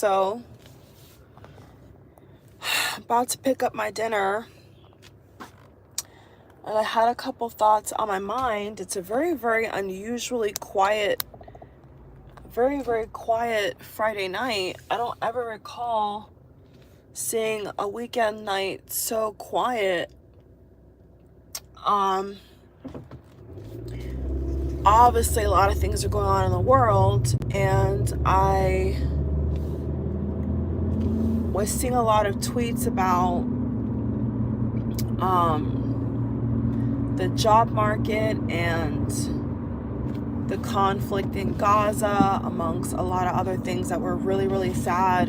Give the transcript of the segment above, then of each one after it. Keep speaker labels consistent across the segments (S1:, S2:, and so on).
S1: So, about to pick up my dinner, and I had a couple thoughts on my mind. It's a very, very unusually quiet, very, very quiet Friday night. I don't ever recall seeing a weekend night so quiet. Obviously a lot of things are going on in the world, and I was seeing a lot of tweets about the job market and the conflict in Gaza, amongst a lot of other things that were really, really sad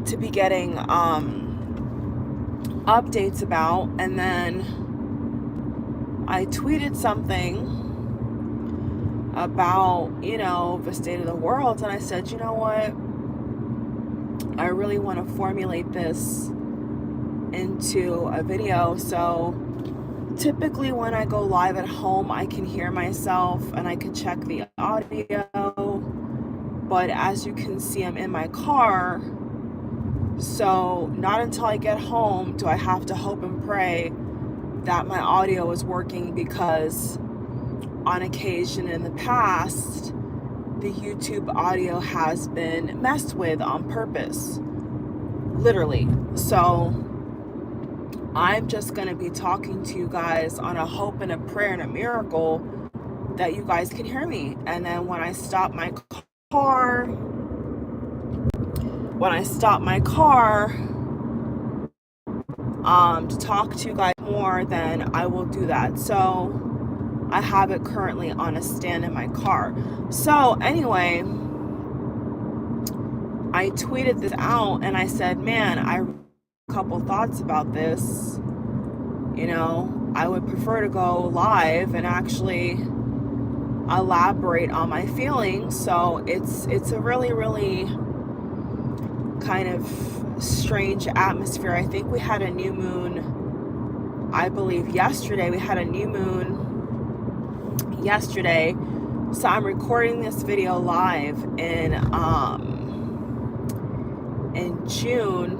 S1: to be getting updates about. And then I tweeted something about, the state of the world, and I said, you know what? I really want to formulate this into a video. So typically when I go live at home, I can hear myself and I can check the audio. But as you can see, I'm in my car. So not until I get home do I have to hope and pray that my audio is working, because on occasion in the past, the YouTube audio has been messed with on purpose, literally. So I'm just going to be talking to you guys on a hope and a prayer and a miracle that you guys can hear me. And then when I stop my car, to talk to you guys more, then I will do that. So I have it currently on a stand in my car. So anyway, I tweeted this out and I said, man, I have a couple thoughts about this. I would prefer to go live and actually elaborate on my feelings. So it's a really, really kind of strange atmosphere. I think we had a new moon, I believe yesterday. We had a new moon yesterday. So I'm recording this video live in June,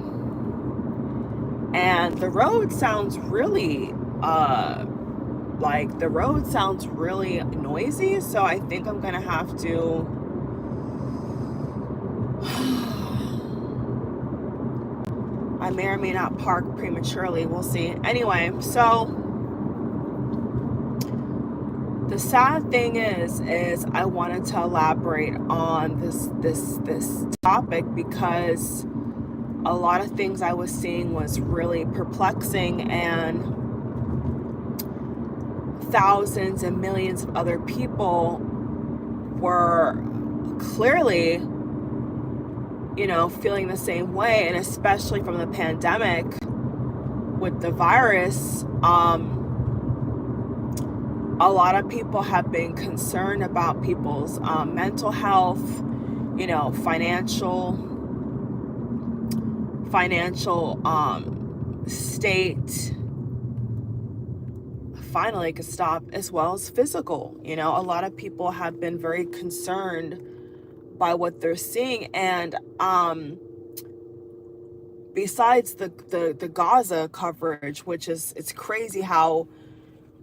S1: and the road sounds really noisy. So I think I'm gonna have to I may or may not park prematurely. We'll see. Anyway, so the sad thing is I wanted to elaborate on this topic, because a lot of things I was seeing was really perplexing, and thousands and millions of other people were clearly feeling the same way. And especially from the pandemic with the virus, a lot of people have been concerned about people's mental health, financial state finally could stop, as well as physical. A lot of people have been very concerned by what they're seeing. And besides the Gaza coverage, which it's crazy how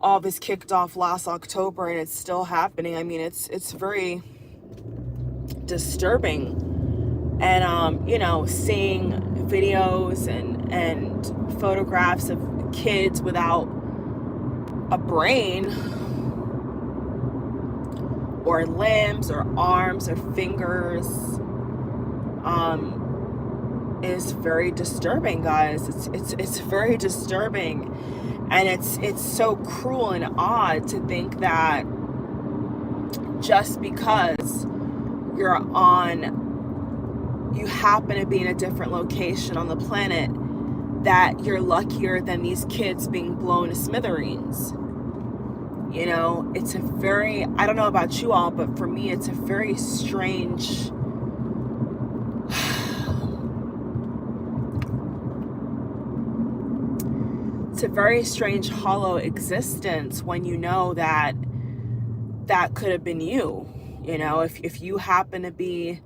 S1: all this kicked off last October and it's still happening. I mean, it's very disturbing. And seeing videos and photographs of kids without a brain, or limbs or arms or fingers, is very disturbing, guys. It's very disturbing. And it's so cruel and odd to think that just because you happen to be in a different location on the planet, that you're luckier than these kids being blown to smithereens. It's a very, I don't know about you all, but for me, it's a very strange, hollow existence when you know that could have been you. If you happen to be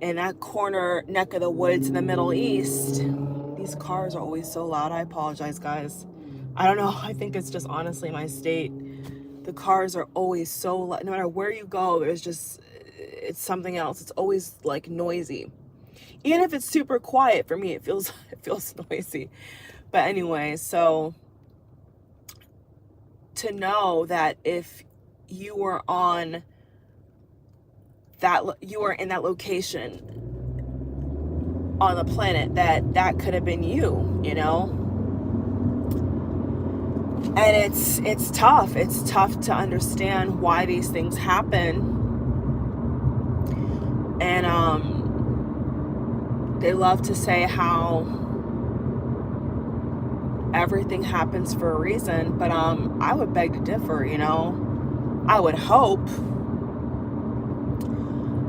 S1: in that corner neck of the woods in the Middle East. These cars are always so loud. I apologize, guys. I don't know. I think it's just honestly my state. The cars are always so loud. No matter where you go, there's just, it's something else. It's always like noisy. Even if it's super quiet, for me, it feels noisy. But anyway, so to know that if you were on that, you were in that location on the planet, that could have been you, you know? And it's tough. It's tough to understand why these things happen. And they love to say how everything happens for a reason, but I would beg to differ, you know? I would hope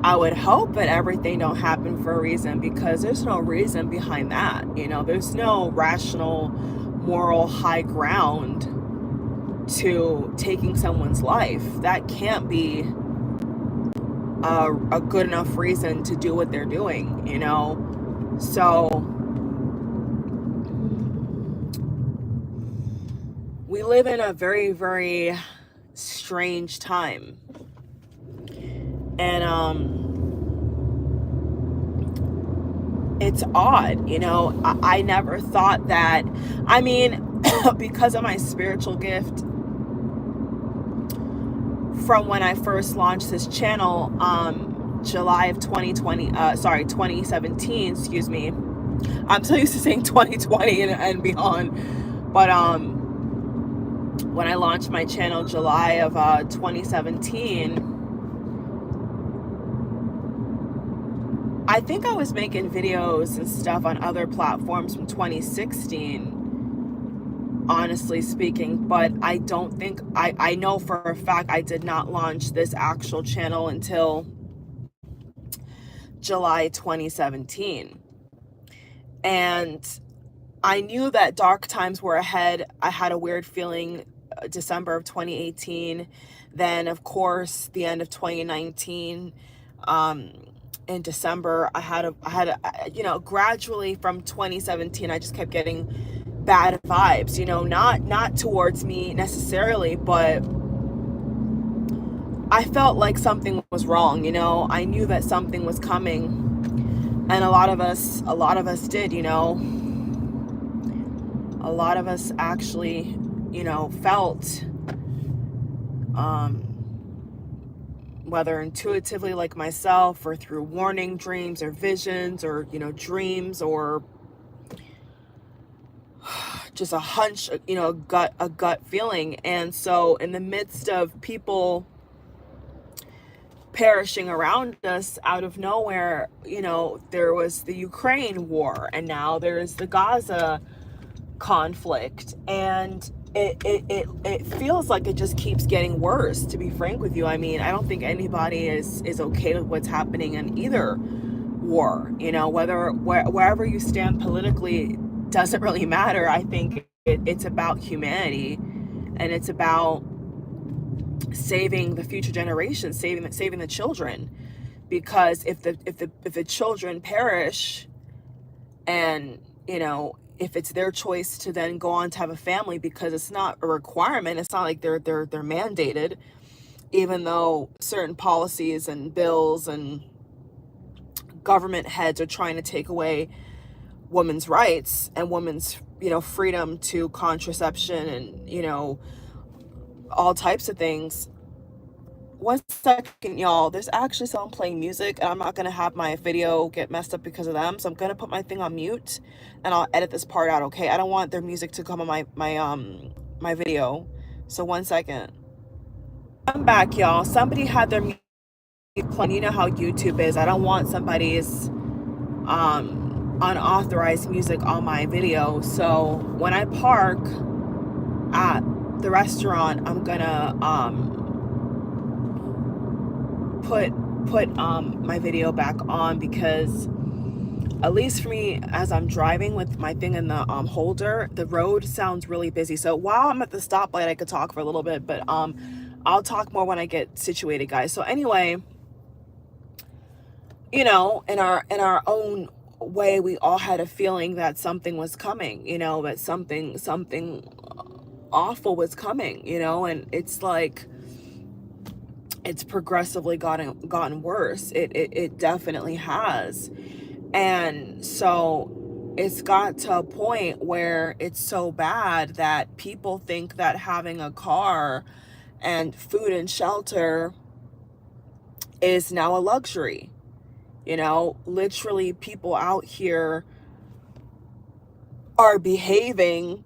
S1: that everything don't happen for a reason, because there's no reason behind that, you know? There's no rational, moral high ground to taking someone's life. That can't be a good enough reason to do what they're doing, you know? So we live in a very, very strange time. And it's odd, you know? I never thought that, I mean, because of my spiritual gift, from when I first launched this channel, July of 2017, excuse me. I'm so used to saying 2020 and beyond. But when I launched my channel July of 2017, I think I was making videos and stuff on other platforms from 2016, honestly speaking, but I don't think, I know for a fact I did not launch this actual channel until July 2017. And I knew that dark times were ahead. I had a weird feeling December of 2018. Then, of course, the end of 2019, in December, I had a, you know, gradually from 2017, I just kept getting bad vibes, you know, not towards me necessarily, but I felt like something was wrong, you know? I knew that something was coming, and a lot of us did, you know? A lot of us actually, you know, felt, whether intuitively like myself, or through warning dreams or visions, or, you know, dreams, or just a hunch, you know, a gut feeling. And so in the midst of people perishing around us out of nowhere, you know, there was the Ukraine war, and now there's the Gaza conflict, and it feels like it just keeps getting worse, to be frank with you. I mean, I don't think anybody is okay with what's happening in either war, you know, wherever you stand politically doesn't really matter. I think it's about humanity, and it's about saving the future generations, saving the children, because if the children perish, and, you know, if it's their choice to then go on to have a family, because it's not a requirement, it's not like they're mandated, even though certain policies and bills and government heads are trying to take away women's rights and women's, you know, freedom to contraception and, you know, all types of things. One second, y'all. There's actually someone playing music, and I'm not gonna have my video get messed up because of them. So I'm gonna put my thing on mute, and I'll edit this part out. Okay? I don't want their music to come on my video. So one second. I'm back, y'all. Somebody had their music playing. You know how YouTube is. I don't want somebody's unauthorized music on my video. So when I park at the restaurant, I'm gonna put my video back on, because at least for me, as I'm driving with my thing in the holder, the road sounds really busy. So while I'm at the stoplight, I could talk for a little bit, but I'll talk more when I get situated, guys. So anyway, you know, in our own way, we all had a feeling that something was coming, you know, that something awful was coming, you know, and it's like it's progressively gotten worse. It definitely has. And so it's got to a point where it's so bad that people think that having a car and food and shelter is now a luxury. You know, literally people out here are behaving,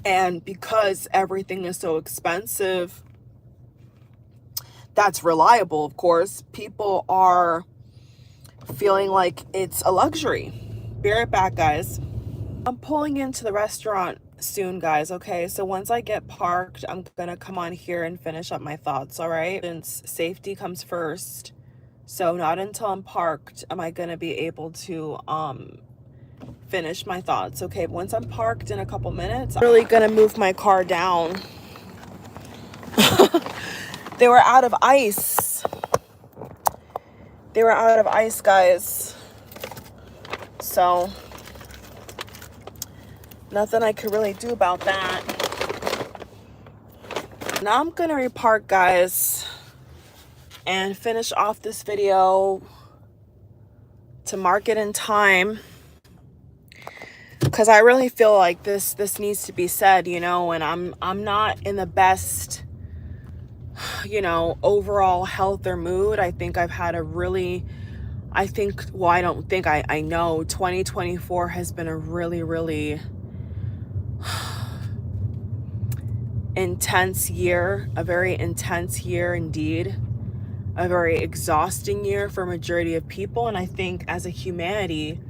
S1: and because everything is so expensive, that's reliable, of course, people are feeling like it's a luxury. Be right back, guys. I'm pulling into the restaurant soon, guys, okay? So once I get parked, I'm gonna come on here and finish up my thoughts, all right? Since safety comes first, so not until I'm parked am I gonna be able to finish my thoughts, okay? Once I'm parked in a couple minutes, I'm really gonna move my car down. They were out of ice. They were out of ice, guys. So nothing I could really do about that. Now I'm gonna repark, guys, and finish off this video to mark it in time, because I really feel like this needs to be said, you know, and I'm not in the best, you know, overall health or mood. I think I've had a really, well, I don't think, I know 2024 has been a really intense year, a very intense year indeed, a very exhausting year for a majority of people. And I think as a humanity,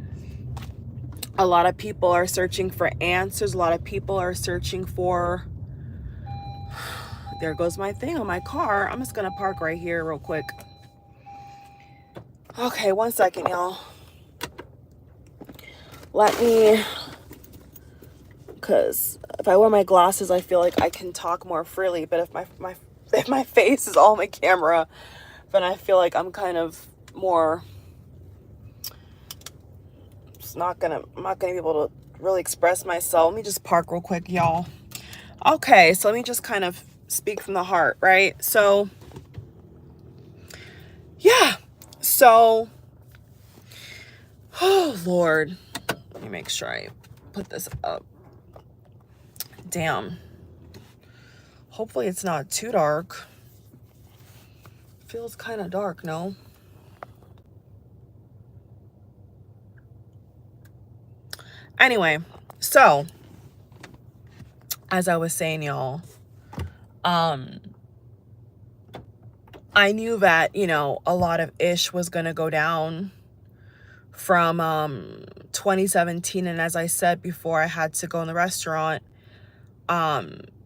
S1: a lot of people are searching for answers. A lot of people are searching for, there goes my thing on my car. I'm just gonna park right here real quick. Okay, 1 second, y'all. Let me, because if I wear my glasses, I feel like I can talk more freely. But if my face is all on my camera, then I feel like I'm kind of more, I'm not gonna be able to really express myself. Let me just park real quick, y'all. Okay, so let me just kind of speak from the heart, right? So yeah, so, oh Lord, let me make sure I put this up. Damn, hopefully it's not too dark. Feels kind of dark, no? Anyway, so as I was saying, y'all, I knew that, you know, a lot of ish was gonna go down from 2017, and as I said before, I had to go in the restaurant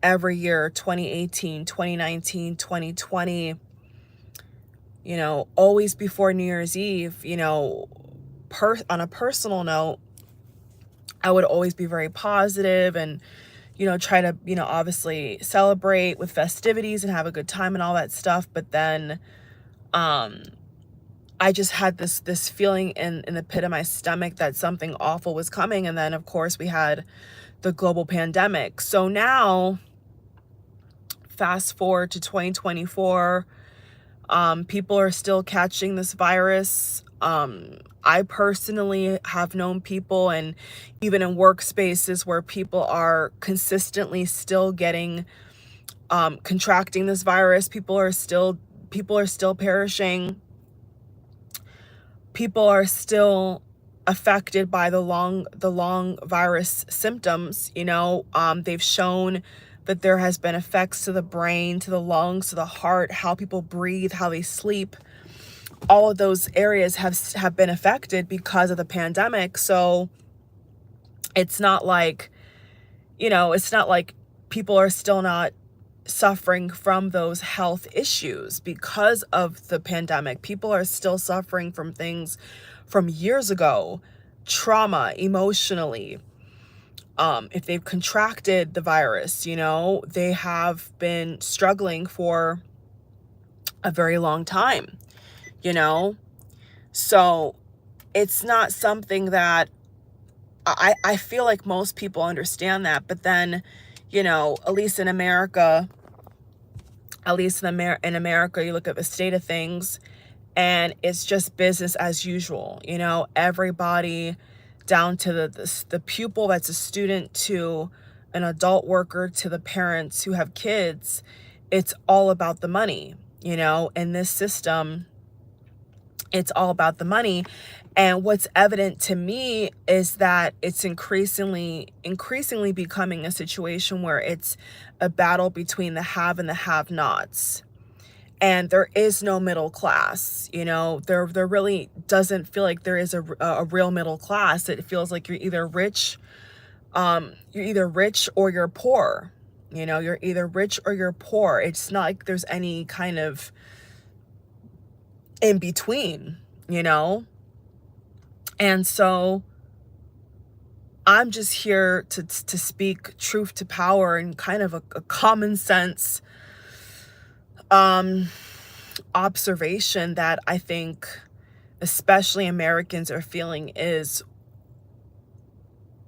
S1: every year, 2018, 2019, 2020, you know, always before New Year's Eve. You know, on a personal note, I would always be very positive and, you know, try to, you know, obviously celebrate with festivities and have a good time and all that stuff. But then I just had this feeling in the pit of my stomach that something awful was coming. And then, of course, we had the global pandemic. So now, fast forward to 2024, people are still catching this virus. I personally have known people, and even in workspaces, where people are consistently still getting, contracting this virus. People are still perishing. People are still affected by the long virus symptoms. You know, they've shown that there has been effects to the brain, to the lungs, to the heart, how people breathe, how they sleep. All of those areas have been affected because of the pandemic. So it's not like, you know, it's not like people are still not suffering from those health issues because of the pandemic. People are still suffering from things from years ago, trauma emotionally. If they've contracted the virus, you know, they have been struggling for a very long time. you know? So it's not something that I feel like most people understand that, but then, you know, at least in America, in America, you look at the state of things and it's just business as usual. You know, everybody down to the pupil that's a student to an adult worker to the parents who have kids, it's all about the money. You know, in this system, it's all about the money. And what's evident to me is that it's increasingly becoming a situation where it's a battle between the have and the have-nots. And there is no middle class. You know, there really doesn't feel like there is a real middle class. It feels like you're either rich or you're poor. You know, you're either rich or you're poor. It's not like there's any kind of in between, you know? And so I'm just here to speak truth to power and kind of a common sense observation that I think especially Americans are feeling. Is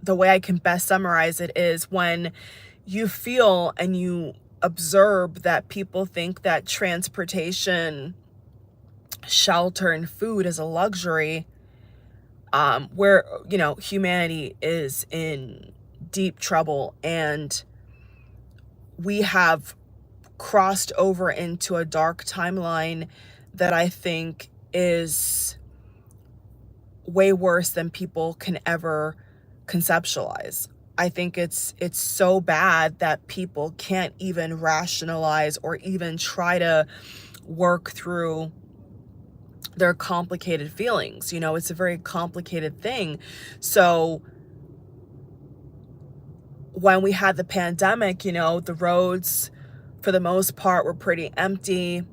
S1: the way I can best summarize it is when you feel and you observe that people think that transportation, shelter, and food is a luxury, where, you know, humanity is in deep trouble, and we have crossed over into a dark timeline that I think is way worse than people can ever conceptualize. I think it's so bad that people can't even rationalize or even try to work through their complicated feelings. You know, it's a very complicated thing. So when we had the pandemic, you know, the roads for the most part were pretty empty.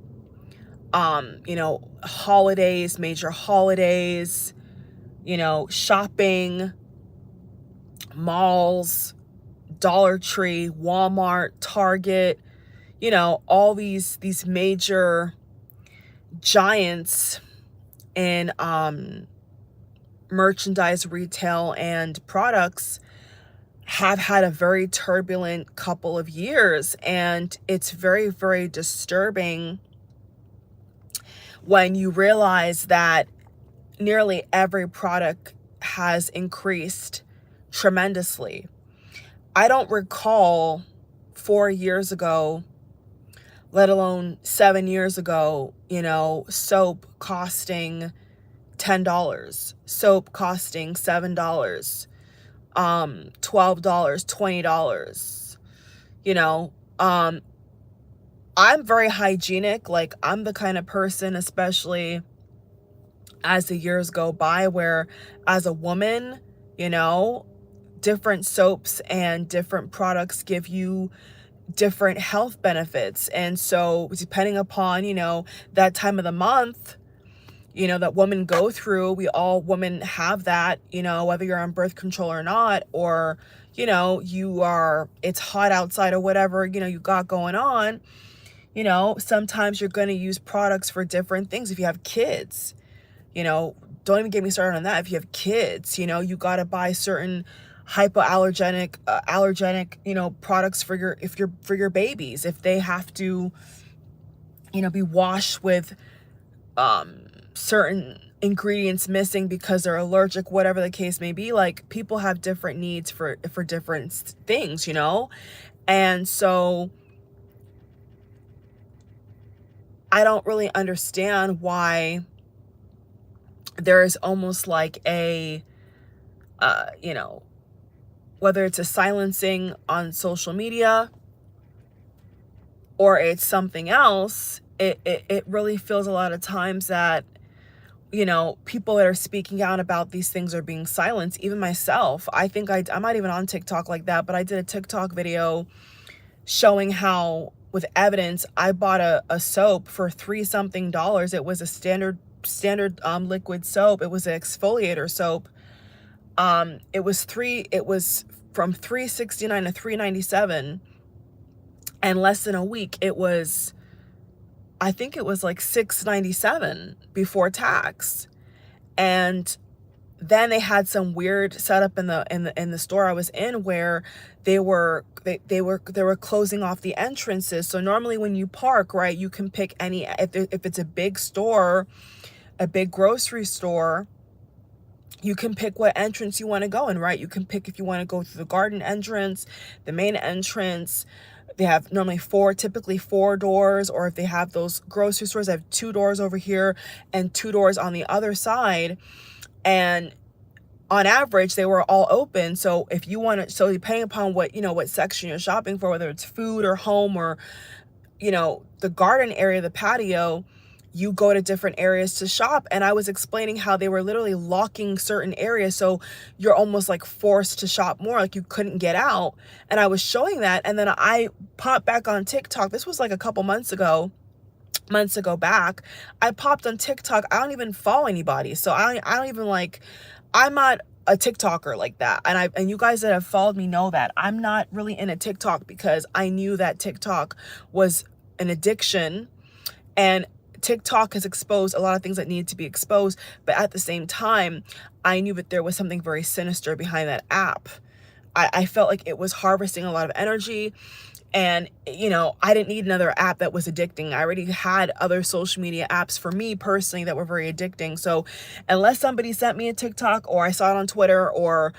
S1: You know, holidays, major holidays, you know, shopping, malls, Dollar Tree, Walmart, Target, you know, all these major giants in merchandise, retail, and products have had a very turbulent couple of years. And it's very, very disturbing when you realize that nearly every product has increased tremendously. I don't recall 4 years ago, let alone 7 years ago, you know, soap costing $10, soap costing $7, $12, $20. You know, I'm very hygienic. Like, I'm the kind of person, especially as the years go by, where as a woman, you know, different soaps and different products give you different health benefits. And so depending upon, you know, that time of the month, you know, that women go through, women have that, you know, whether you're on birth control or not, or, you know, it's hot outside or whatever, you know, you got going on, you know, sometimes you're going to use products for different things. If you have kids, you know, don't even get me started on that. If you have kids, you know, you got to buy certain hypoallergenic, allergenic, you know, products for your babies. If they have to, you know, be washed with, certain ingredients missing because they're allergic, whatever the case may be. Like, people have different needs for different things, you know? And so I don't really understand why there's almost like a, you know, whether it's a silencing on social media or it's something else, it really feels a lot of times that, you know, people that are speaking out about these things are being silenced. Even myself, I think I'm not even on TikTok like that, but I did a TikTok video showing how, with evidence, I bought a soap for $3 something. It was a standard liquid soap. It was an exfoliator soap. It was from $3.69 to $3.97, and less than a week it was I think it was like $6.97 before tax. And then they had some weird setup in the store I was in where they were closing off the entrances. So normally when you park, right, you can pick any, if it's a big store, a big grocery store, you can pick what entrance you want to go in, right? You can pick if you want to go through the garden entrance, the main entrance. They have normally typically four doors, or if they have those grocery stores, they have two doors over here and two doors on the other side. And on average, they were all open. So if you want to, so depending upon what, what section you're shopping for, whether it's food or home or, the garden area, the patio, you go to different areas to shop. And I was explaining how they were literally locking certain areas. So you're almost like forced to shop more, like you couldn't get out. And I was showing that. And then I popped back on TikTok. This was like a couple months ago back. I popped on TikTok. I don't even follow anybody. So I don't even I'm not a TikToker like that. And you guys that have followed me know that I'm not really into TikTok because I knew that TikTok was an addiction, and TikTok has exposed a lot of things that needed to be exposed. But at the same time, I knew that there was something very sinister behind that app. I felt like it was harvesting a lot of energy. And, I didn't need another app that was addicting. I already had other social media apps for me personally that were very addicting. So unless somebody sent me a TikTok, or I saw it on Twitter, or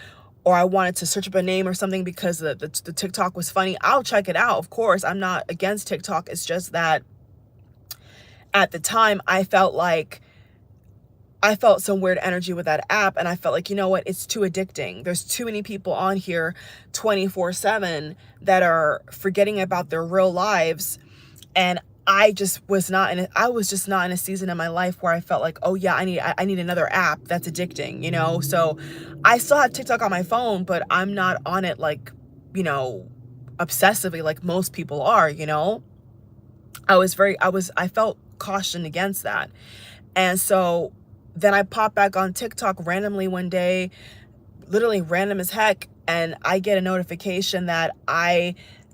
S1: I wanted to search up a name or something because the TikTok was funny, I'll check it out. Of course, I'm not against TikTok. It's just that at the time I felt some weird energy with that app, and I felt like, you know what, it's too addicting. There's too many people on here 24/7 that are forgetting about their real lives. And I was just not in a season in my life where I felt like, oh yeah, I need another app that's addicting, So I still have TikTok on my phone, but I'm not on it like, obsessively like most people are, I felt cautioned against that. And so then I pop back on TikTok randomly one day, literally random as heck, and I get a notification that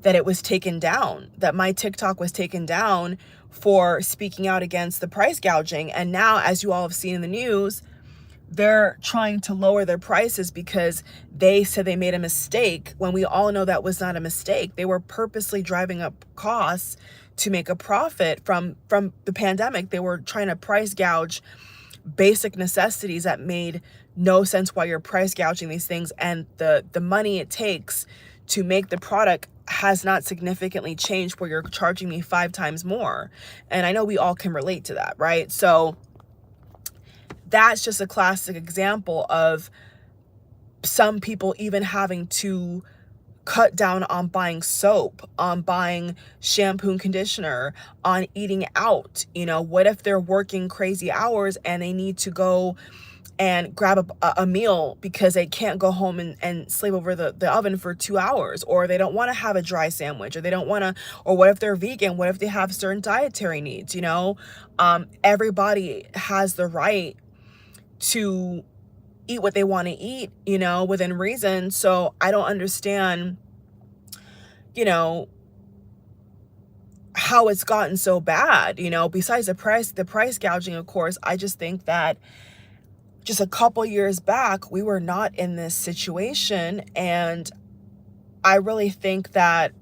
S1: it was taken down, that my TikTok was taken down for speaking out against the price gouging. And now, as you all have seen in the news, they're trying to lower their prices because they said they made a mistake, when we all know that was not a mistake. They were purposely driving up costs to make a profit from the pandemic. They were trying to price gouge basic necessities that made no sense while you're price gouging these things. And the money it takes to make the product has not significantly changed, where you're charging me 5 times more. And I know we all can relate to that, right? So that's just a classic example of some people even having to cut down on buying soap, on buying shampoo and conditioner, on eating out. What if they're working crazy hours and they need to go and grab a meal because they can't go home and sleep over the oven for 2 hours, or they don't want to have a dry sandwich, or they don't want to, or what if they're vegan? What if they have certain dietary needs? Everybody has the right to eat what they want to eat, within reason. So I don't understand, how it's gotten so bad, besides the price gouging, of course. I just think that just a couple years back, we were not in this situation. And I really think that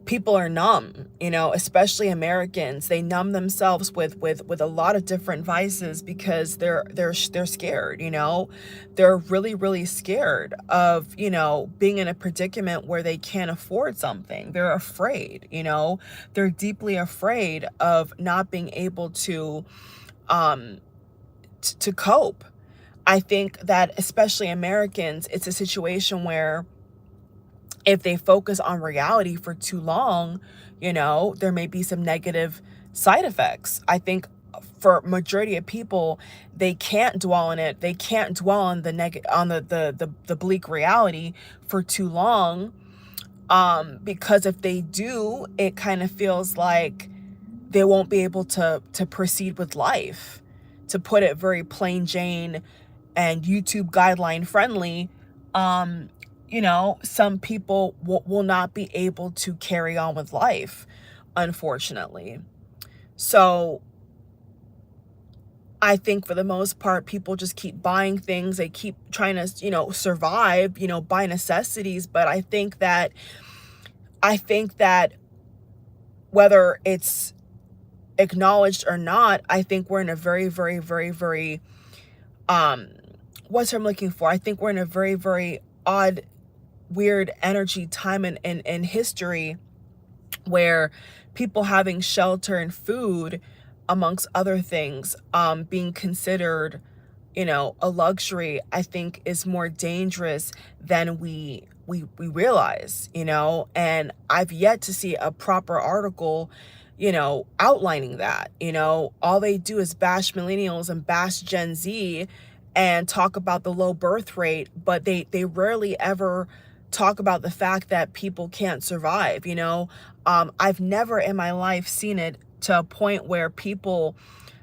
S1: people are numb, especially Americans. They numb themselves with a lot of different vices because they're scared, They're really, really scared of, being in a predicament where they can't afford something. They're afraid, They're deeply afraid of not being able to cope. I think that especially Americans, it's a situation where if they focus on reality for too long, there may be some negative side effects. I think for majority of people, they can't dwell on it. They can't dwell on the bleak reality for too long, because if they do, it kind of feels like they won't be able to proceed with life. To put it very plain Jane and YouTube guideline friendly, some people will not be able to carry on with life. unfortunately. So I think for the most part, people just keep buying things. They keep trying to, survive, buy necessities. But I think that whether it's acknowledged or not, I think we're in a very, very, very, very, what's I'm looking for? I think we're in a very, very odd, weird energy time in history where people having shelter and food, amongst other things, being considered, a luxury, I think is more dangerous than we realize, and I've yet to see a proper article, outlining that. All they do is bash millennials and bash Gen Z and talk about the low birth rate, but they rarely ever talk about the fact that people can't survive. I've never in my life seen it to a point where people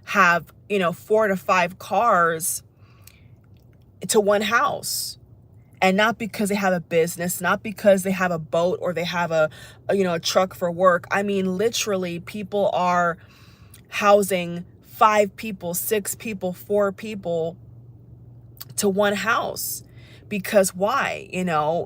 S1: have, 4 to 5 cars to one house. And not because they have a business, not because they have a boat or they have a truck for work. I mean, literally, people are housing 5 people, 6 people, 4 people to one house. Because why?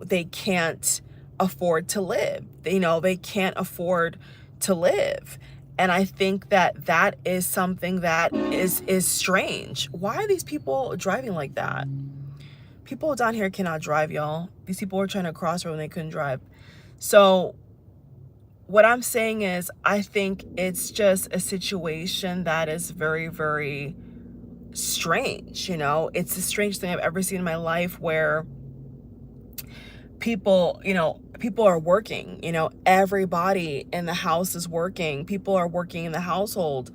S1: They can't afford to live. They can't afford to live. And I think that is something that is strange. Why are these people driving like that? People down here cannot drive, y'all. These people were trying to cross road and they couldn't drive. So what I'm saying is, I think it's just a situation that is very, very strange. It's the strangest thing I've ever seen in my life, where people are working. Everybody in the house is working. People are working in the household,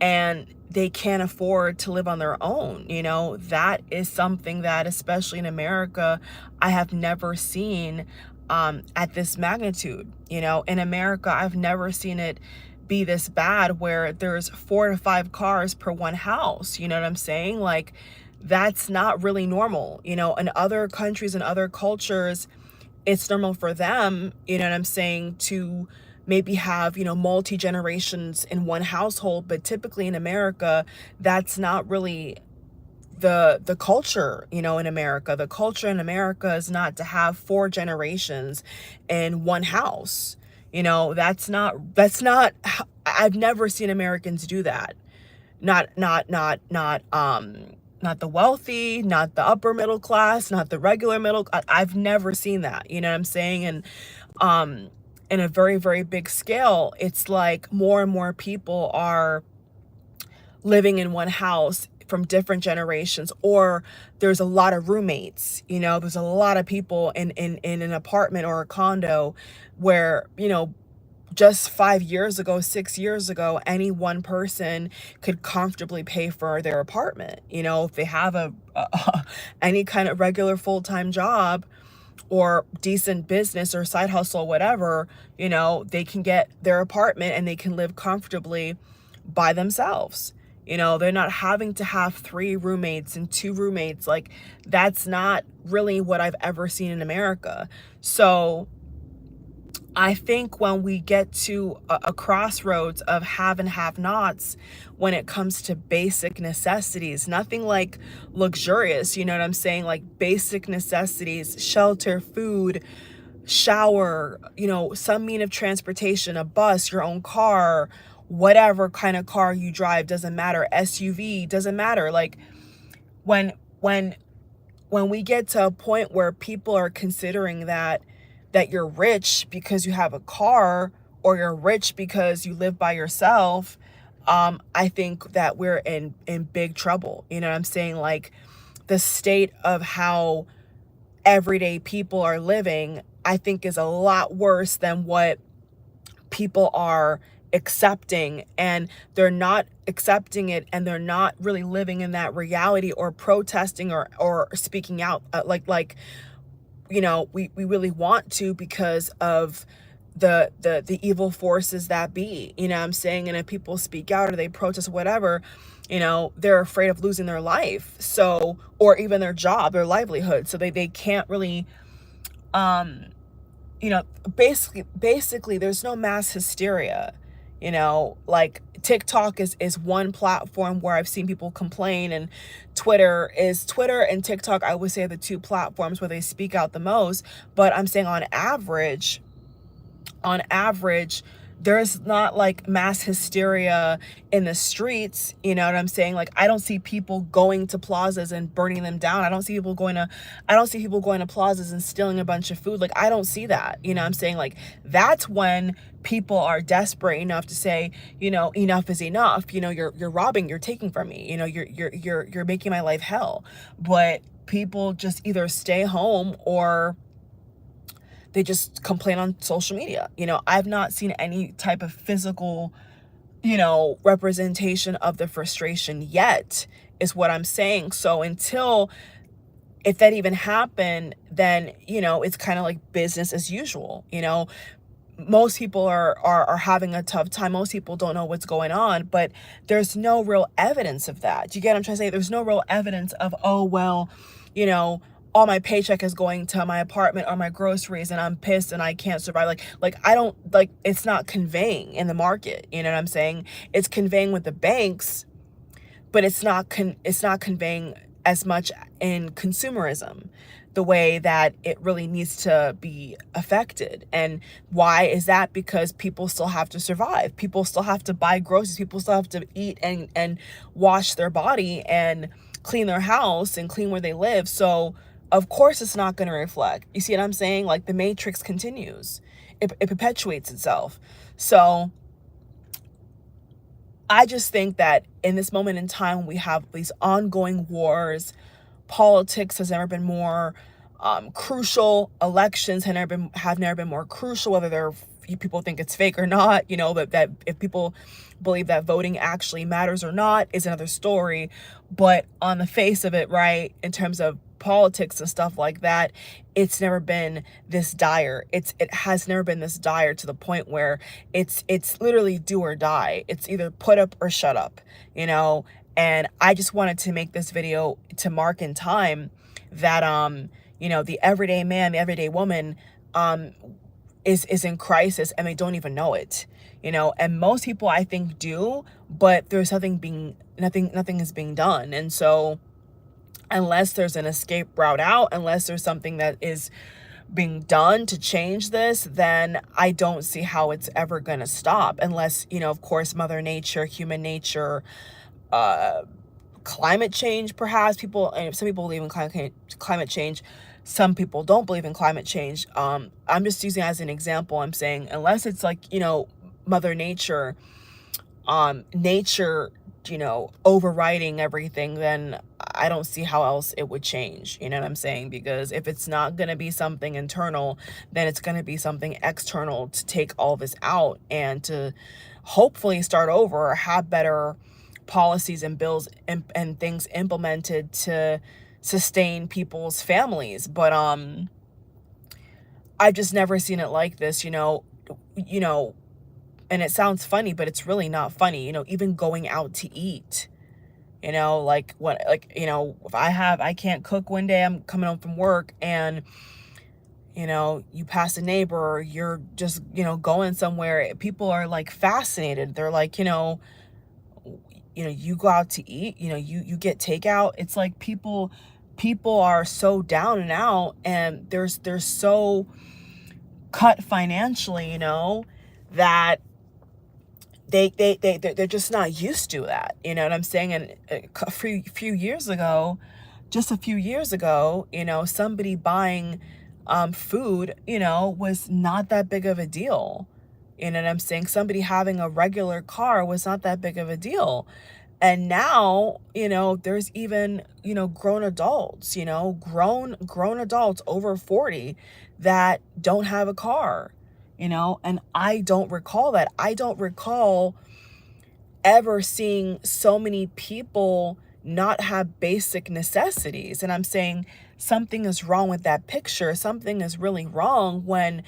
S1: and they can't afford to live on their own. That is something that, especially in America, I have never seen at this magnitude. In America, I've never seen it be this bad, where there's 4 to 5 cars per one house. You know what I'm saying? Like, that's not really normal. In other countries and other cultures, it's normal for them, you know what I'm saying, to maybe have, multi-generations in one household. But typically in America, that's not really the culture. In America, the culture in America is not to have 4 generations in one house. That's not I've never seen Americans do that. Not the wealthy, not the upper middle class, not the regular middle. I've never seen that. You know what I'm saying? And in a very, very big scale, it's like more and more people are living in one house from different generations, or there's a lot of roommates. There's a lot of people in an apartment or a condo where, just 5 years ago, 6 years ago, any one person could comfortably pay for their apartment. If they have any kind of regular full-time job or decent business or side hustle, whatever, they can get their apartment and they can live comfortably by themselves. They're not having to have 3 roommates and 2 roommates. Like, that's not really what I've ever seen in America. So I think when we get to a crossroads of have and have nots, when it comes to basic necessities, nothing like luxurious, you know what I'm saying? Like basic necessities, shelter, food, shower, some mean of transportation, a bus, your own car, whatever kind of car you drive, doesn't matter. SUV, doesn't matter. Like, when we get to a point where people are considering that you're rich because you have a car, or you're rich because you live by yourself, I think that we're in big trouble. You know what I'm saying? Like, the state of how everyday people are living, I think, is a lot worse than what people are accepting. And they're not accepting it, and they're not really living in that reality, or protesting, or speaking out we really want to, because of the evil forces that be. You know what I'm saying? And if people speak out or they protest, whatever, they're afraid of losing their life, or even their job, their livelihood. So they can't really you know, basically there's no mass hysteria. You know, like TikTok is one platform where I've seen people complain, and Twitter and TikTok, I would say, are the two platforms where they speak out the most. But I'm saying on average, there's not like mass hysteria in the streets. You know what I'm saying? Like, I don't see people going to plazas and burning them down. I don't see people going to plazas and stealing a bunch of food. Like, I don't see that. You know what I'm saying? Like, that's when people are desperate enough to say, you know, enough is enough. You know, you're robbing, you're taking from me. You know, you're making my life hell. But people just either stay home or they just complain on social media. You know, I've not seen any type of physical, you know, representation of the frustration yet, is what I'm saying. So if that even happened, then, you know, it's kind of like business as usual. You know, most people are having a tough time. Most people don't know what's going on, but there's no real evidence of that. You get what I'm trying to say? There's no real evidence of, oh, well, you know, all my paycheck is going to my apartment or my groceries and I'm pissed and I can't survive. Like I don't, like, it's not conveying in the market. You know what I'm saying? It's conveying with the banks, but it's not conveying as much in consumerism, the way that it really needs to be affected. And why is that? Because people still have to survive. People still have to buy groceries. People still have to eat and wash their body and clean their house and clean where they live. So of course it's not going to reflect. You see what I'm saying? Like, the matrix continues. It perpetuates itself. So I just think that in this moment in time, we have these ongoing wars. Politics has never been more crucial. Elections have never been more crucial, whether people think it's fake or not. You know, that if people believe that voting actually matters or not is another story. But on the face of it, right, in terms of politics and stuff like that, it's never been this dire. It has never been this dire, to the point where it's literally do or die. It's either put up or shut up, you know. And I just wanted to make this video to mark in time that you know, the everyday man, the everyday woman is in crisis, and they don't even know it, you know. And most people, I think, do, but there's nothing is being done. And so unless there's an escape route out, unless there's something that is being done to change this, then I don't see how it's ever going to stop. Unless, you know, of course, Mother Nature, human nature, climate change, perhaps. Some people believe in climate change. Some people don't believe in climate change. I'm just using it as an example. I'm saying, unless it's like, you know, Mother Nature, nature, you know, overriding everything, then I don't see how else it would change. You know what I'm saying? Because if it's not going to be something internal, then it's going to be something external to take all this out and to hopefully start over, or have better policies and bills and things implemented to sustain people's families. But I've just never seen it like this, you know, and it sounds funny, but it's really not funny. You know, even going out to eat, you know, like you know, if I can't cook one day, I'm coming home from work, and, you know, you pass a neighbor, or you're just, you know, going somewhere, people are like fascinated. They're like, you know, you go out to eat, you know, you get takeout. It's like people are so down and out, and they're so cut financially, you know, that they're just not used to that. You know what I'm saying? And a few years ago, you know, somebody buying food, you know, was not that big of a deal. You know what I'm saying? Somebody having a regular car was not that big of a deal. And now, you know, there's even, you know, grown adults, you know, grown adults over 40 that don't have a car, you know. And I don't recall that. I don't recall ever seeing so many people not have basic necessities. And I'm saying something is wrong with that picture. Something is really wrong when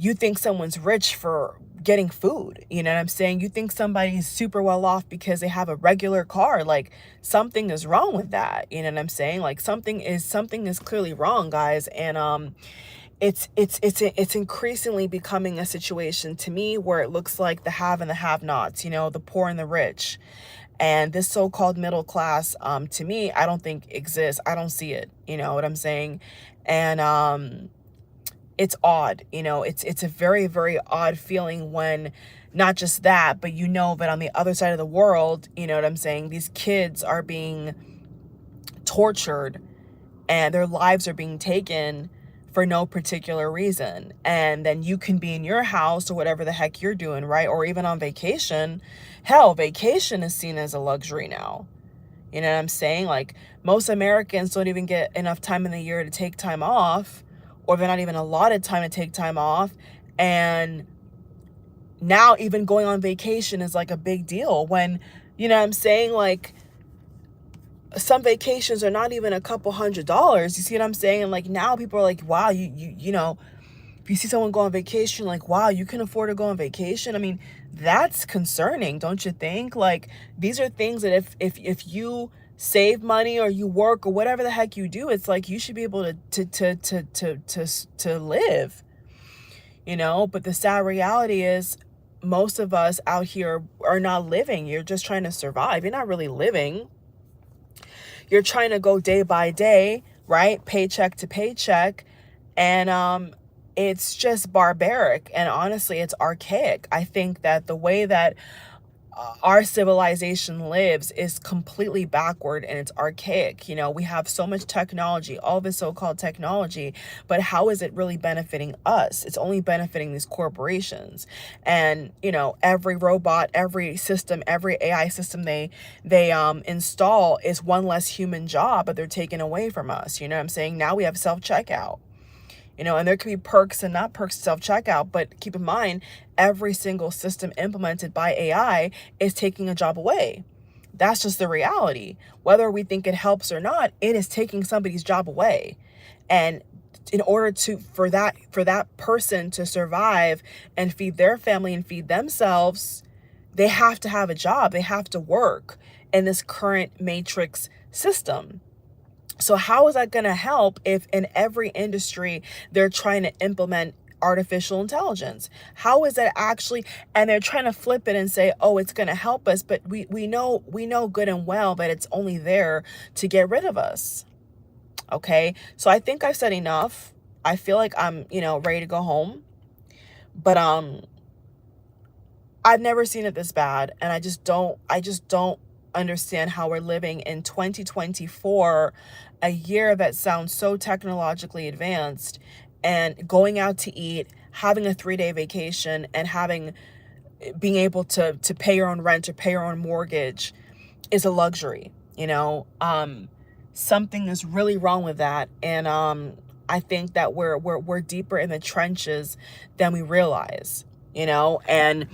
S1: you think someone's rich for getting food. You know what I'm saying? You think somebody's super well off because they have a regular car. Like, something is wrong with that. You know what I'm saying? Like, something is clearly wrong, guys. And it's increasingly becoming a situation to me where it looks like the have and the have-nots, you know, the poor and the rich. And this so-called middle class, to me, I don't think exists. I don't see it. You know what I'm saying? And it's odd. You know, it's a very, very odd feeling when not just that, but you know that on the other side of the world, you know what I'm saying, these kids are being tortured and their lives are being taken for no particular reason. And then you can be in your house or whatever the heck you're doing, right? Or even on vacation. Hell, vacation is seen as a luxury now. You know what I'm saying? Like, most Americans don't even get enough time in the year to take time off, or they're not even allotted time to take time off. And now even going on vacation is like a big deal when, you know what I'm saying? Like, some vacations are not even a couple $100s. You see what I'm saying? And like, now people are like, wow, you know, if you see someone go on vacation, like, wow, you can afford to go on vacation. I mean, that's concerning, don't you think? Like, these are things that if you save money or you work or whatever the heck you do, it's like you should be able to live, you know. But the sad reality is most of us out here are not living. You're just trying to survive. You're not really living. You're trying to go day by day, right? Paycheck to paycheck. And it's just barbaric. And honestly, it's archaic. I think that the way that our civilization lives is completely backward and it's archaic. You know, we have so much technology, all this so-called technology, but how is it really benefiting us? It's only benefiting these corporations. And, you know, every robot, every system, every AI system they install is one less human job, but they're taking away from us. You know what I'm saying? Now we have self-checkout. You know, and there could be perks and not perks to self-checkout, but keep in mind, every single system implemented by AI is taking a job away. That's just the reality. Whether we think it helps or not, it is taking somebody's job away. And in order for that person to survive and feed their family and feed themselves, they have to have a job. They have to work in this current matrix system. So how is that going to help if in every industry they're trying to implement artificial intelligence? How is that actually, and they're trying to flip it and say, oh, it's going to help us, but we know good and well that it's only there to get rid of us. Okay, so I think I've said enough. I feel like I'm, you know, ready to go home, but I've never seen it this bad, and I just don't understand how we're living in 2024, a year that sounds so technologically advanced, and going out to eat, having a 3-day vacation, and being able to pay your own rent or pay your own mortgage is a luxury. You know, something is really wrong with that, and I think that we're deeper in the trenches than we realize. You know, and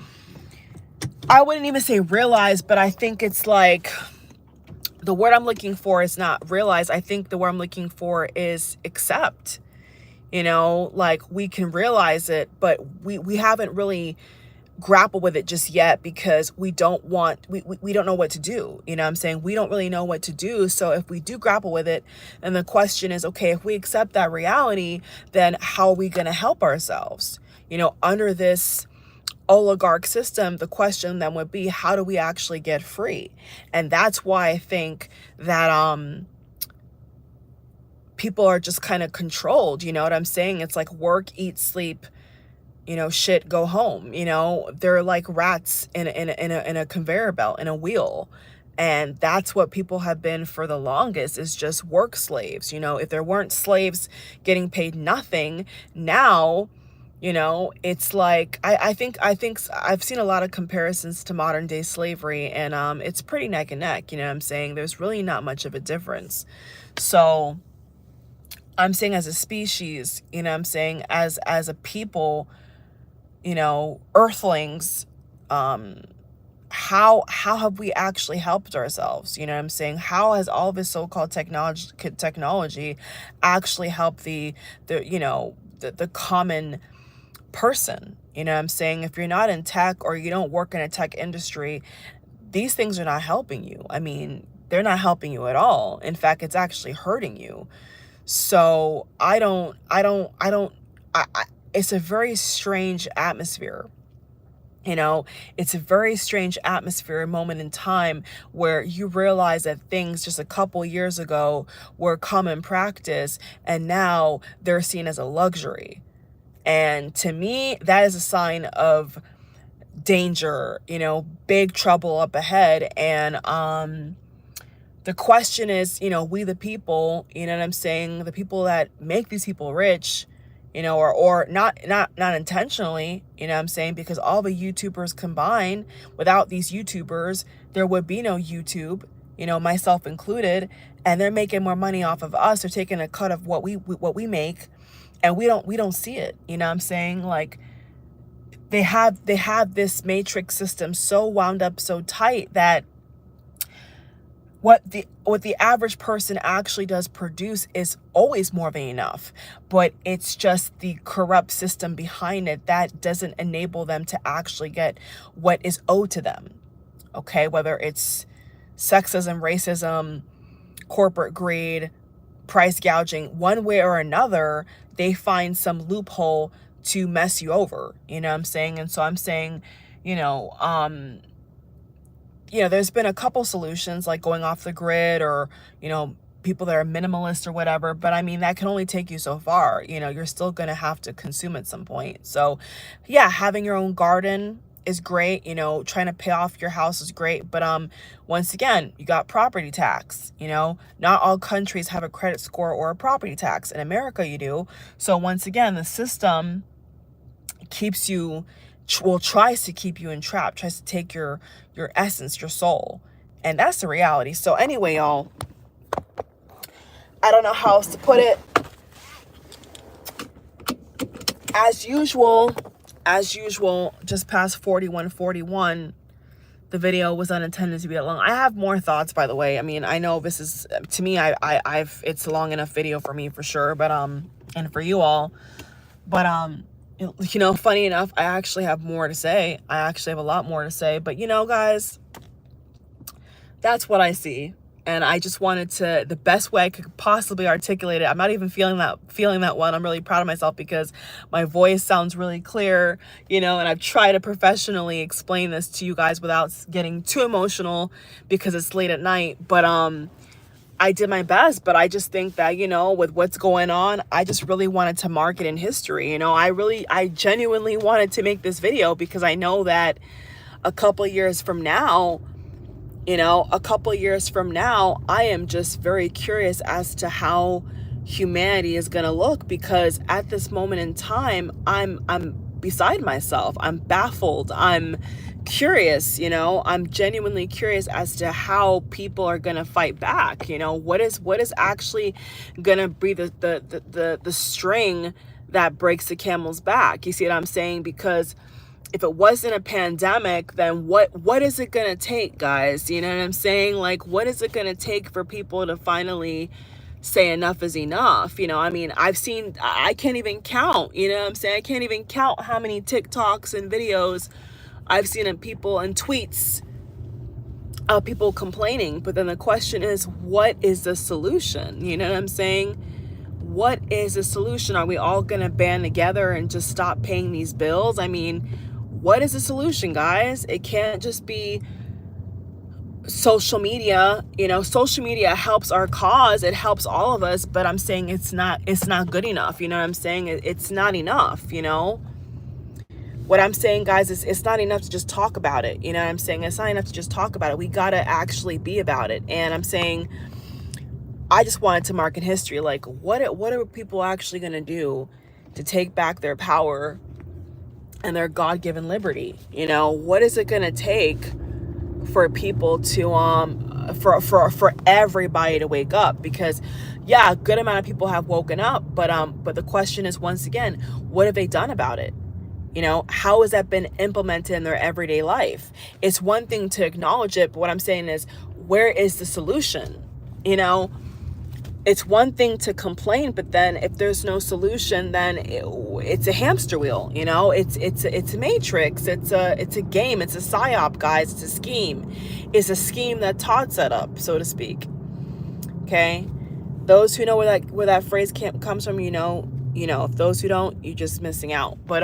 S1: I wouldn't even say realize, but I think it's like, the word I'm looking for is not realize. I think the word I'm looking for is accept. You know, like, we can realize it, but we haven't really grappled with it just yet because we don't know what to do. You know what I'm saying? We don't really know what to do. So if we do grapple with it, then the question is, okay, if we accept that reality, then how are we going to help ourselves? You know, under this oligarch system, the question then would be, how do we actually get free? And that's why I think that people are just kind of controlled. You know what I'm saying? It's like work, eat, sleep, you know, shit, go home. You know, they're like rats in a conveyor belt, in a wheel. And that's what people have been for the longest, is just work slaves. You know, if there weren't slaves getting paid nothing, now, you know, it's like, I think I've seen a lot of comparisons to modern day slavery, and it's pretty neck and neck. You know what I'm saying? There's really not much of a difference. So I'm saying, as a species, you know what I'm saying, as a people, you know, earthlings, how have we actually helped ourselves? You know what I'm saying? How has all this so-called technology actually helped the you know, the common person? You know what I'm saying? If you're not in tech or you don't work in a tech industry, these things are not helping you. I mean, they're not helping you at all. In fact, it's actually hurting you. So I don't it's a very strange atmosphere. You know, it's a very strange atmosphere, a moment in time where you realize that things just a couple years ago were common practice, and now they're seen as a luxury. And to me, that is a sign of danger, you know, big trouble up ahead. And the question is, you know, we the people, you know what I'm saying, the people that make these people rich, you know, or not intentionally, you know what I'm saying, because all the YouTubers combined, without these YouTubers, there would be no YouTube, you know, myself included, and they're making more money off of us. They're taking a cut of what we make, and we don't see it, you know what I'm saying? Like, they have this matrix system so wound up, so tight, that what the average person actually does produce is always more than enough, but it's just the corrupt system behind it that doesn't enable them to actually get what is owed to them. Okay, whether it's sexism, racism, corporate greed, price gouging, one way or another, they find some loophole to mess you over, you know what I'm saying? And so I'm saying, you know, there's been a couple solutions, like going off the grid, or, you know, people that are minimalist or whatever. But I mean, that can only take you so far. You know, you're still going to have to consume at some point. So yeah, having your own garden is great. You know, trying to pay off your house is great. But once again, you got property tax. You know, not all countries have a credit score or a property tax. In America, you do. So once again, the system keeps you, tries to keep you entrapped, tries to take your essence, your soul. And that's the reality. So anyway, y'all, I don't know how else to put it. As usual, just past 41:41, the video was unintended to be that long. I have more thoughts, by the way. I mean, I know this is, to me, it's a long enough video for me, for sure, but and for you all. But you know, funny enough, I actually have more to say. I actually have a lot more to say. But, you know, guys, that's what I see. And I just wanted to, the best way I could possibly articulate it. I'm not even feeling that well. I'm really proud of myself because my voice sounds really clear, you know, and I've tried to professionally explain this to you guys without getting too emotional because it's late at night. But I did my best, but I just think that, you know, with what's going on, I just really wanted to mark it in history. You know, I genuinely wanted to make this video because I know that a couple years from now, I am just very curious as to how humanity is going to look, because at this moment in time, I'm beside myself. I'm baffled. I'm curious, you know, I'm genuinely curious as to how people are going to fight back. You know, what is actually going to be the string that breaks the camel's back? You see what I'm saying? Because if it wasn't a pandemic, then what is it going to take, guys? You know what I'm saying? Like, what is it going to take for people to finally say enough is enough? You know, I mean, I can't even count, you know what I'm saying? I can't even count how many TikToks and videos I've seen in people and tweets of people complaining. But then the question is, what is the solution? You know what I'm saying? What is the solution? Are we all going to band together and just stop paying these bills? I mean, what is the solution, guys? It can't just be social media. You know, social media helps our cause. It helps all of us. But I'm saying it's not good enough. You know what I'm saying? It's not enough, you know? What I'm saying, guys, is it's not enough to just talk about it. You know what I'm saying? It's not enough to just talk about it. We got to actually be about it. And I'm saying, I just wanted to mark in history, like, what are people actually going to do to take back their power and their God-given liberty? You know, what is it going to take for people to, for everybody to wake up? Because, yeah, a good amount of people have woken up. But the question is, once again, what have they done about it? You know, how has that been implemented in their everyday life? It's one thing to acknowledge it, but what I'm saying is, where is the solution? You know, it's one thing to complain, but then if there's no solution, then it's a hamster wheel. You know, it's a matrix. It's a game. It's a psyop, guys. It's a scheme. It's a scheme that Todd set up, so to speak. Okay, those who know where that phrase comes from, you know, you know, if those who don't, you're just missing out. But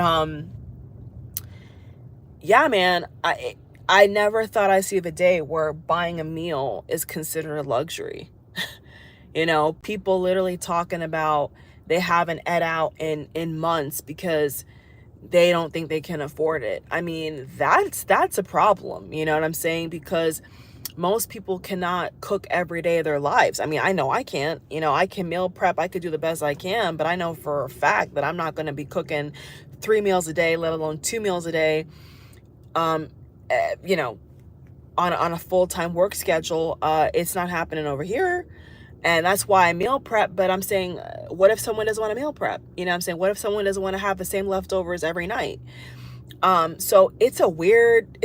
S1: yeah, man, I never thought I'd see the day where buying a meal is considered a luxury. You know, people literally talking about they haven't ate out in months because they don't think they can afford it. I mean, that's a problem, you know what I'm saying? Because most people cannot cook every day of their lives. I mean, I know I can't. You know, I can meal prep, I could do the best I can, but I know for a fact that I'm not going to be cooking 3 meals a day, let alone 2 meals a day. You know, on a full-time work schedule. It's not happening over here. And that's why I meal prep. But I'm saying, what if someone doesn't want to meal prep? You know what I'm saying? What if someone doesn't want to have the same leftovers every night? So it's a weird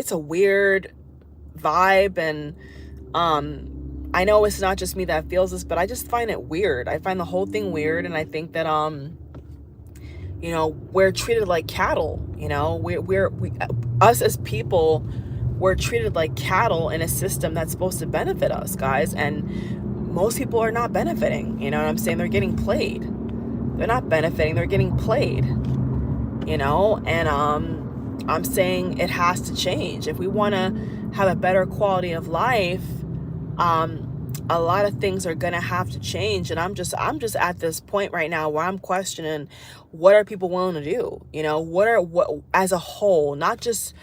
S1: vibe. And I know it's not just me that feels this, but I just find it weird. I find the whole thing weird. And I think that, you know, we're treated like cattle. You know, us as people, we're treated like cattle in a system that's supposed to benefit us, guys. And most people are not benefiting. You know what I'm saying? They're getting played. They're not benefiting. They're getting played. You know, and I'm saying it has to change if we want to have a better quality of life. A lot of things are gonna have to change, and I'm just at this point right now where I'm questioning, what are people willing to do? You know, what as a whole, not just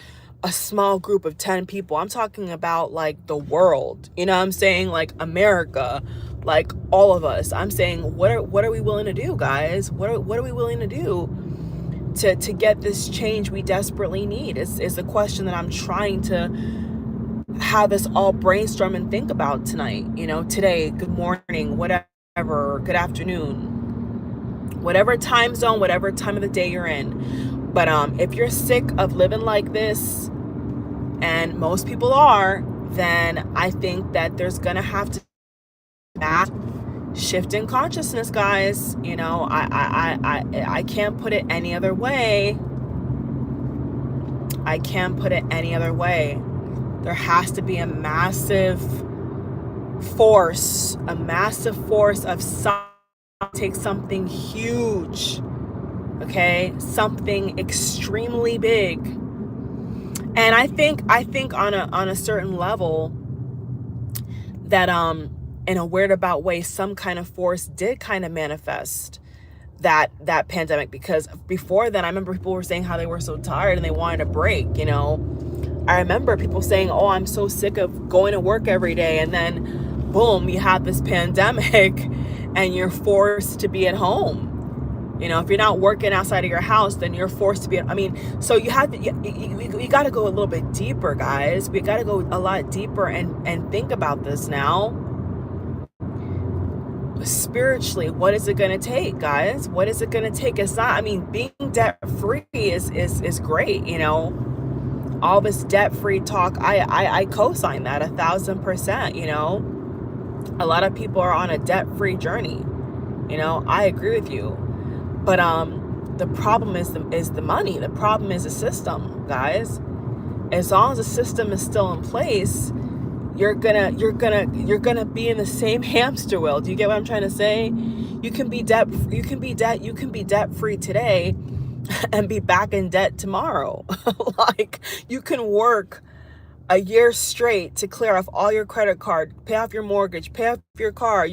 S1: a small group of 10 people. I'm talking about like the world. You know what I'm saying? Like America, like all of us. I'm saying, what are we willing to do, guys? What are we willing to do to get this change we desperately need? Is the question that I'm trying to have us all brainstorm and think about tonight. You know, today, good morning, whatever, good afternoon, whatever time zone, whatever time of the day you're in. But if you're sick of living like this, and most people are, then I think that there's gonna have to be that shift in consciousness, guys. You know, I can't put it any other way. I can't put it any other way. There has to be a massive force of take something huge, okay, something extremely big. And I think on a certain level that in a weird about way, some kind of force did kind of manifest that pandemic. Because before then, I remember people were saying how they were so tired and they wanted a break. You know, I remember people saying, oh, I'm so sick of going to work every day. And then boom, you have this pandemic and you're forced to be at home. You know, if you're not working outside of your house, then you're forced to be, I mean, so you have to, you got to go a little bit deeper, guys. We got to go a lot deeper and think about this now. Spiritually, what is it going to take, guys? What is it going to take? It's not, I mean, being debt free is great. You know, all this debt free talk, I co-sign that 1,000%. You know, a lot of people are on a debt free journey. You know, I agree with you. But the problem is the money. The problem is the system, guys. As long as the system is still in place, you're gonna be in the same hamster wheel. Do you get what I'm trying to say? You can be debt free today and be back in debt tomorrow. Like, you can work a year straight to clear off all your credit card, pay off your mortgage, pay off your car.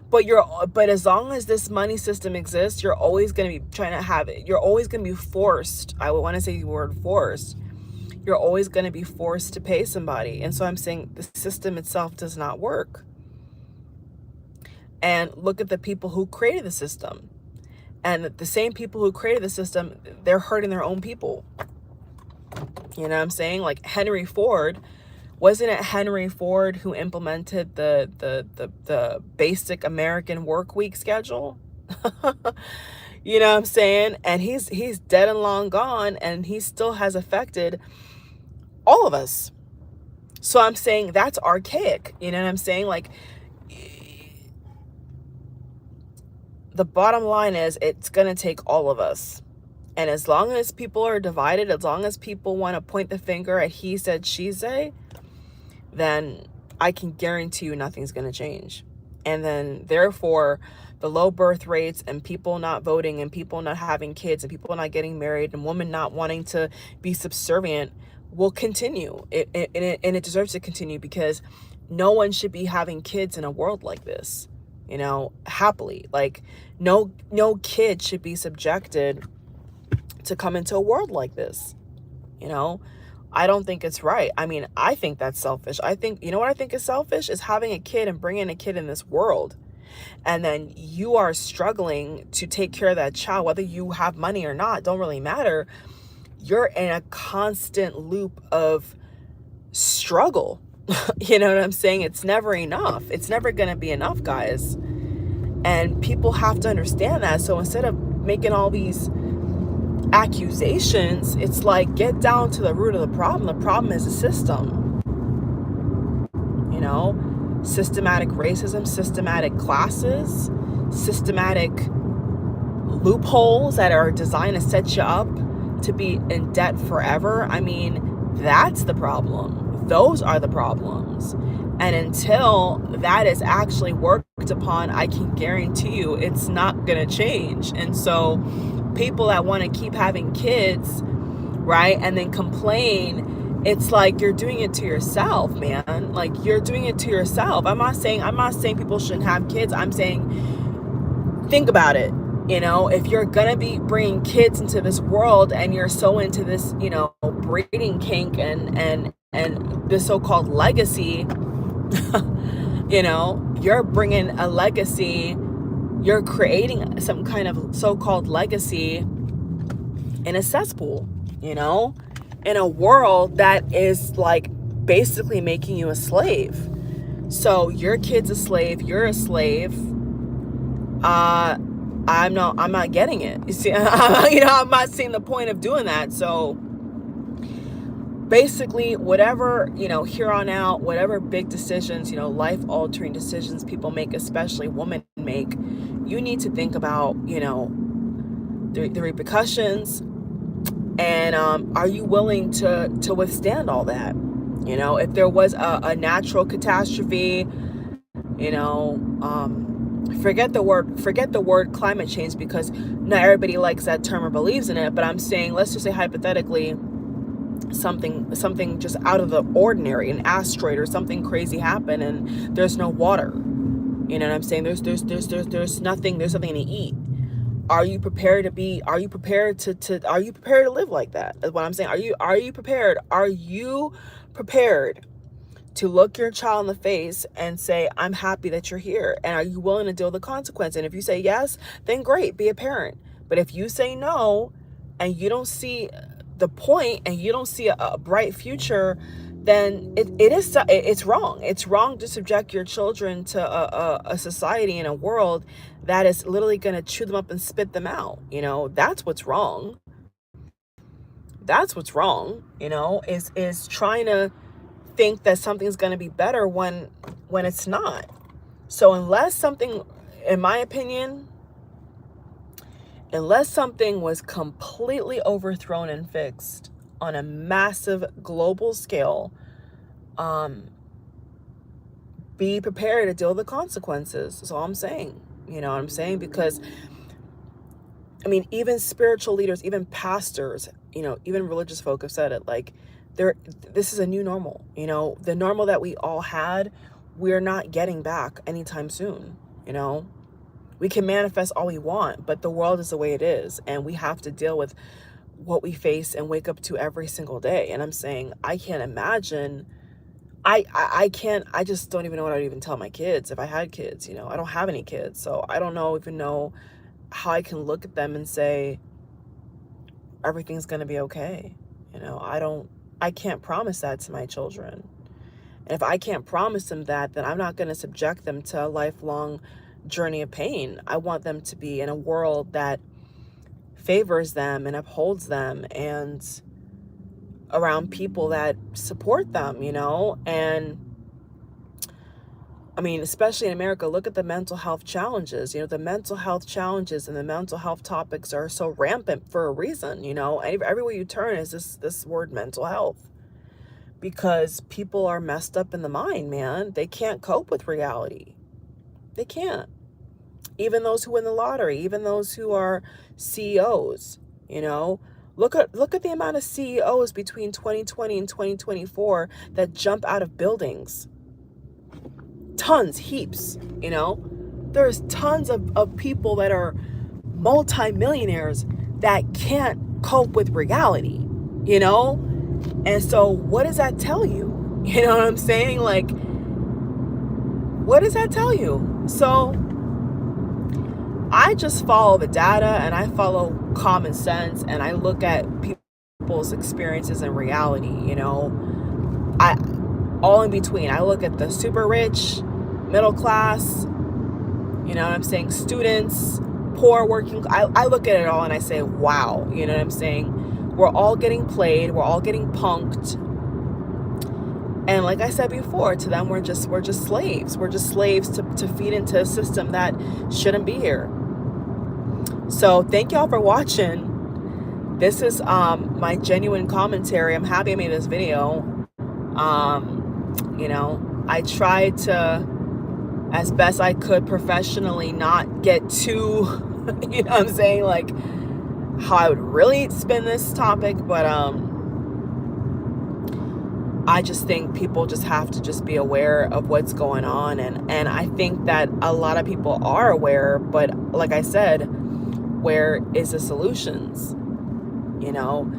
S1: But as long as this money system exists, you're always going to be trying to have it. You're always going to be forced. I would want to say the word forced. You're always going to be forced to pay somebody. And so I'm saying the system itself does not work. And look at the people who created the system. And the same people who created the system, they're hurting their own people. You know what I'm saying? Like Henry Ford, wasn't it Henry Ford who implemented the basic American work week schedule? You know what I'm saying? And he's dead and long gone, and he still has affected all of us. So I'm saying that's archaic. You know what I'm saying? Like, the bottom line is, it's going to take all of us. And as long as people are divided, as long as people want to point the finger at he said, she said, then I can guarantee you nothing's going to change. And then therefore the low birth rates and people not voting and people not having kids and people not getting married and women not wanting to be subservient will continue. And it deserves to continue, because no one should be having kids in a world like this, you know, happily. Like no kid should be subjected to come into a world like this, you know. I don't think it's right. I mean, I think that's selfish. I think, you know what I think is selfish? Is having a kid and bringing a kid in this world, and then you are struggling to take care of that child, whether you have money or not, don't really matter. You're in a constant loop of struggle. You know what I'm saying? It's never enough. It's never going to be enough, guys. And people have to understand that. So instead of making all these accusations, it's like, get down to the root of the problem. The problem is the system, you know, systematic racism, systematic classes, systematic loopholes that are designed to set you up to be in debt forever. I mean, that's the problem. Those are the problems. And until that is actually worked upon, I can guarantee you it's not going to change. And so people that want to keep having kids, right, and then complain, it's like you're doing it to yourself, man. Like, you're doing it to yourself. I'm not saying people shouldn't have kids. I'm saying, think about it. You know, if you're gonna be bringing kids into this world and you're so into this, you know, breeding kink and the so-called legacy, you know, you're bringing a legacy, you're creating some kind of so-called legacy in a cesspool, you know, in a world that is like basically making you a slave. So your kid's a slave, you're a slave. I'm not getting it. You see, you know, I'm not seeing the point of doing that. So basically, whatever, you know, here on out, whatever big decisions, you know, life-altering decisions people make, especially women make, you need to think about, you know, the repercussions, and are you willing to withstand all that? You know, if there was a natural catastrophe, you know, forget the word climate change, because not everybody likes that term or believes in it, but I'm saying, let's just say hypothetically, something just out of the ordinary, an asteroid or something crazy happened and there's no water. You know what I'm saying? There's nothing to eat. Are you prepared to live like that? That's what I'm saying. Are you prepared? Are you prepared to look your child in the face and say, I'm happy that you're here? And are you willing to deal with the consequence? And if you say yes, then great, be a parent. But if you say no and you don't see the point and you don't see a bright future, then it's wrong. It's wrong to subject your children to a society and a world that is literally going to chew them up and spit them out. You know, that's what's wrong. That's what's wrong, you know, is trying to think that something's going to be better when it's not. So unless something, in my opinion, unless something was completely overthrown and fixed on a massive global scale, be prepared to deal with the consequences. That's all I'm saying. You know what I'm saying? Because, I mean, even spiritual leaders, even pastors, you know, even religious folk have said it, like, this is a new normal. You know, the normal that we all had, we're not getting back anytime soon. You know, we can manifest all we want, but the world is the way it is, and we have to deal with what we face and wake up to every single day. And I'm saying, I can't imagine. I can't. I just don't even know what I'd even tell my kids if I had kids. You know, I don't have any kids, so I don't even know how I can look at them and say everything's gonna be okay. You know, I can't promise that to my children. And if I can't promise them that, then I'm not going to subject them to a lifelong journey of pain. I want them to be in a world that favors them and upholds them, and around people that support them, you know. And I mean, especially in America, look at the mental health challenges. You know, the mental health challenges and the mental health topics are so rampant for a reason, you know. Everywhere you turn is this word mental health, because people are messed up in the mind, man. They can't cope with reality. They can't. Even those who win the lottery, even those who are CEOs, you know, look at the amount of CEOs between 2020 and 2024 that jump out of buildings. Tons, heaps, you know. There's tons of people that are multimillionaires that can't cope with reality, you know? And so what does that tell you? You know what I'm saying? Like, what does that tell you? So I just follow the data and I follow common sense and I look at people's experiences and reality, you know. I all in between. I look at the super rich, middle class, you know what I'm saying, students, poor, working. I look at it all and I say, wow, you know what I'm saying? We're all getting played, we're all getting punked. And like I said before, to them we're just slaves. We're just slaves to feed into a system that shouldn't be here. So thank y'all for watching. This is my genuine commentary. I'm happy I made this video. You know, I tried to, as best I could professionally, not get too, you know what I'm saying, like how I would really spin this topic, but I just think people just have to just be aware of what's going on, and I think that a lot of people are aware, but like I said, where is the solutions? You know,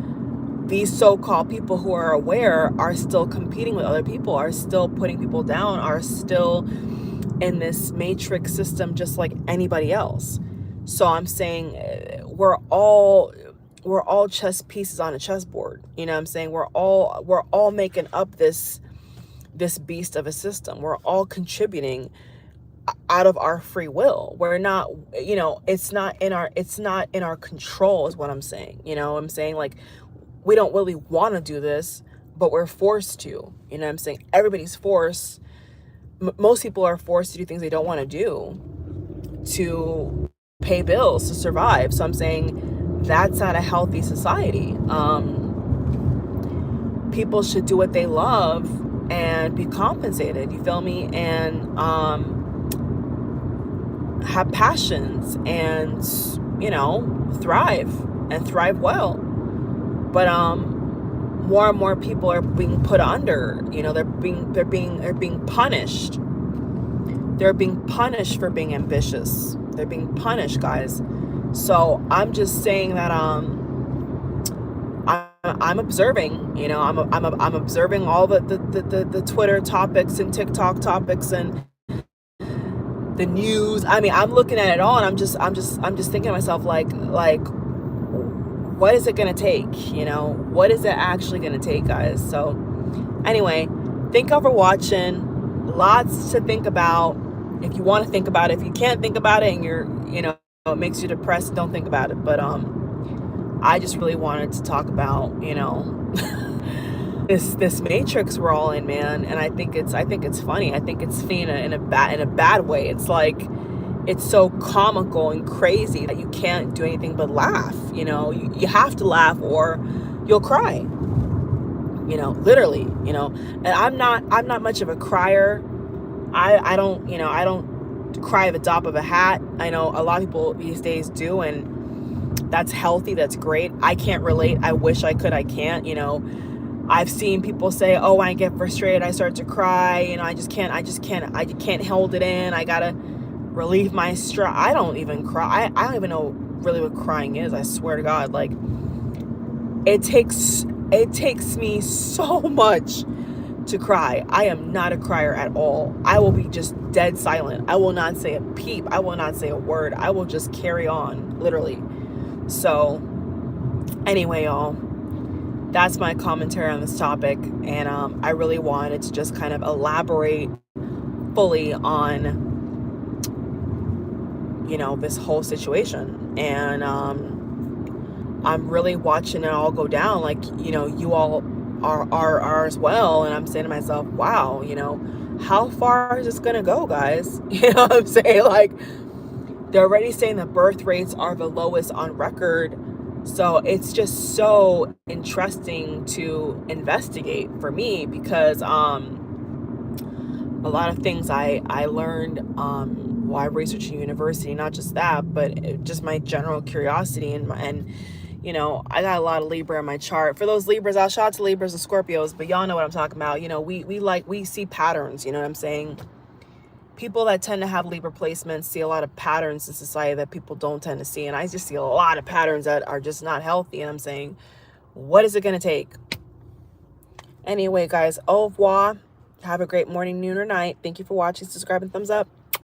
S1: these so-called people who are aware are still competing with other people, are still putting people down, are still in this matrix system just like anybody else. So I'm saying we're all chess pieces on a chessboard. You know what I'm saying? We're all making up this beast of a system. We're all contributing out of our free will. We're not, you know, it's not in our control is what I'm saying. You know what I'm saying? Like, we don't really want to do this, but we're forced to. You know what I'm saying? Everybody's forced. Most people are forced to do things they don't want to do to pay bills, to survive. So I'm saying that's not a healthy society. People should do what they love and be compensated, you feel me? And have passions and, you know, thrive and thrive well. But more and more people are being put under, you know, they're being punished. They're being punished for being ambitious. They're being punished, guys. So I'm just saying that I'm observing, you know, I'm observing all the Twitter topics and TikTok topics and the news. I mean, I'm looking at it all, and I'm just thinking to myself, like what is it gonna take? You know, what is it actually gonna take, guys? So anyway, thank y'all for watching. Lots to think about. If you want to think about it, if you can't think about it and you're, you know, it makes you depressed, don't think about it. But I just really wanted to talk about, you know, this matrix we're all in, man. And I think it's funny. I think it's funny in a bad way. It's like, it's so comical and crazy that you can't do anything but laugh. You know, you have to laugh or you'll cry. You know, literally. You know, and I'm not much of a crier. I don't, you know, I don't cry at the drop of a hat. I know a lot of people these days do, and that's healthy. That's great. I can't relate. I wish I could. I can't. You know, I've seen people say, "Oh, when I get frustrated, I start to cry. You know, I can't hold it in. I gotta relieve my stress." I don't even cry. I don't even know really what crying is. I swear to God. Like, it takes me so much to cry. I am not a crier at all. I will be just dead silent. I will not say a peep. I will not say a word. I will just carry on, literally. So anyway, y'all, that's my commentary on this topic, and I really wanted to just kind of elaborate fully on, you know, this whole situation. And I'm really watching it all go down. Like, you know, you all are as well, and I'm saying to myself, wow, you know, how far is this gonna go, guys? You know what I'm saying? Like, they're already saying the birth rates are the lowest on record. So it's just so interesting to investigate for me, because a lot of things I learned why researching university. Not just that, but just my general curiosity and you know, I got a lot of Libra in my chart. For those Libras, I'll shout out to Libras and Scorpios, but y'all know what I'm talking about. You know, we see patterns, you know what I'm saying? People that tend to have Libra placements see a lot of patterns in society that people don't tend to see. And I just see a lot of patterns that are just not healthy. And I'm saying, what is it going to take? Anyway, guys, au revoir. Have a great morning, noon, or night. Thank you for watching. Subscribe and thumbs up.